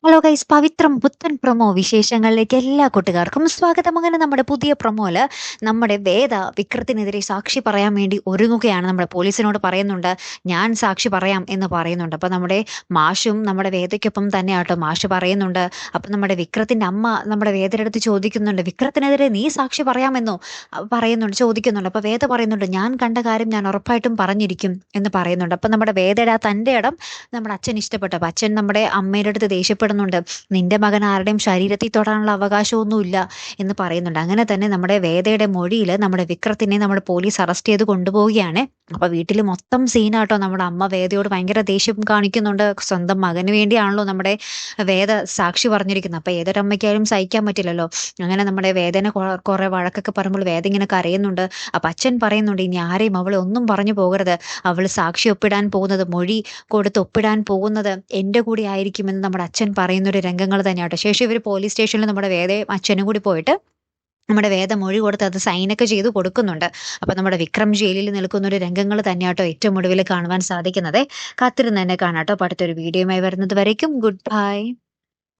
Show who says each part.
Speaker 1: Hello guys, പവിത്രം പുത്തൻ promo വിശേഷങ്ങളിലേക്ക് എല്ലാ കൂട്ടുകാർക്കും സ്വാഗതം. അങ്ങനെ നമ്മുടെ പുതിയ പ്രൊമോയില് നമ്മുടെ വേദ വിക്രത്തിനെതിരെ സാക്ഷി പറയാൻ വേണ്ടി ഒരുങ്ങുകയാണ്. നമ്മുടെ പോലീസിനോട് പറയുന്നുണ്ട്, ഞാൻ സാക്ഷി പറയാം എന്ന് പറയുന്നുണ്ട്. അപ്പൊ നമ്മുടെ മാഷും നമ്മുടെ വേദയ്ക്കൊപ്പം തന്നെ ആട്ടോ. മാഷ് പറയുന്നുണ്ട്, അപ്പൊ നമ്മുടെ വിക്രത്തിന്റെ അമ്മ നമ്മുടെ വേദയുടെ അടുത്ത് ചോദിക്കുന്നുണ്ട്, വിക്രത്തിനെതിരെ നീ സാക്ഷി പറയാമെന്നോ? പറയുന്നുണ്ട്, ചോദിക്കുന്നുണ്ട്. അപ്പൊ വേദ പറയുന്നുണ്ട്, ഞാൻ കണ്ട കാര്യം ഞാൻ ഉറപ്പായിട്ടും പറഞ്ഞിരിക്കും എന്ന് പറയുന്നുണ്ട്. അപ്പൊ നമ്മുടെ വേദയുടെ ആ തന്റെ ഇടം നമ്മുടെ അച്ഛൻ ഇഷ്ടപ്പെട്ടു. അപ്പൊ അച്ഛൻ നമ്മുടെ അമ്മയുടെ അടുത്ത് ദേഷ്യപ്പെടുന്നുണ്ട്, നിന്റെ മകൻ ആരുടെയും ശരീരത്തിൽ തൊടാനുള്ള അവകാശമൊന്നുമില്ല എന്ന് പറയുന്നുണ്ട്. അങ്ങനെ തന്നെ നമ്മുടെ വേദയുടെ മൊഴിയിൽ നമ്മുടെ വിക്രത്തിനെ നമ്മുടെ പോലീസ് അറസ്റ്റ് ചെയ്ത് കൊണ്ടുപോവുകയാണ്. അപ്പൊ വീട്ടിൽ മൊത്തം സീനാട്ടോ. നമ്മുടെ അമ്മ വേദയോട് ഭയങ്കര ദേഷ്യം കാണിക്കുന്നുണ്ട്. സ്വന്തം മകന് വേണ്ടിയാണല്ലോ നമ്മുടെ വേദ സാക്ഷി പറഞ്ഞിരിക്കുന്നത്. അപ്പൊ ഏതൊരമ്മയ്ക്കായാലും സഹിക്കാൻ പറ്റില്ലല്ലോ. അങ്ങനെ നമ്മുടെ വേദനെ കുറെ വഴക്കൊക്കെ പറയുമ്പോൾ വേദ ഇങ്ങനെ കരയുന്നുണ്ട്. അപ്പൊ അച്ഛൻ പറയുന്നുണ്ട്, ഇനി ആരെയും അവളെ ഒന്നും പറഞ്ഞു പോകരുത്, അവള് സാക്ഷി ഒപ്പിടാൻ പോകുന്നത്, മൊഴി കൊടുത്ത് ഒപ്പിടാൻ പോകുന്നത് എൻ്റെ കൂടി ആയിരിക്കുമെന്ന് നമ്മുടെ അച്ഛൻ പറയുന്നൊരു രംഗങ്ങൾ തന്നെയാട്ടോ. ശേഷം ഇവർ പോലീസ് സ്റ്റേഷനിൽ നമ്മുടെ വേദയും അച്ഛനും കൂടി പോയിട്ട് നമ്മുടെ വേദ മൊഴി കൊടുത്ത് അത് സൈനൊക്കെ ചെയ്ത് കൊടുക്കുന്നുണ്ട്. അപ്പൊ നമ്മുടെ വിക്രം ജയിലിൽ നിൽക്കുന്ന ഒരു രംഗങ്ങൾ തന്നെയാട്ടോ ഏറ്റവും ഒടുവിൽ കാണുവാൻ സാധിക്കുന്നത്. കാത്തിരുന്ന് തന്നെ കാണാട്ടോ. അപ്പൊ അടുത്തൊരു വീഡിയോയുമായി വരുന്നത് വരയ്ക്കും ഗുഡ് ബൈ.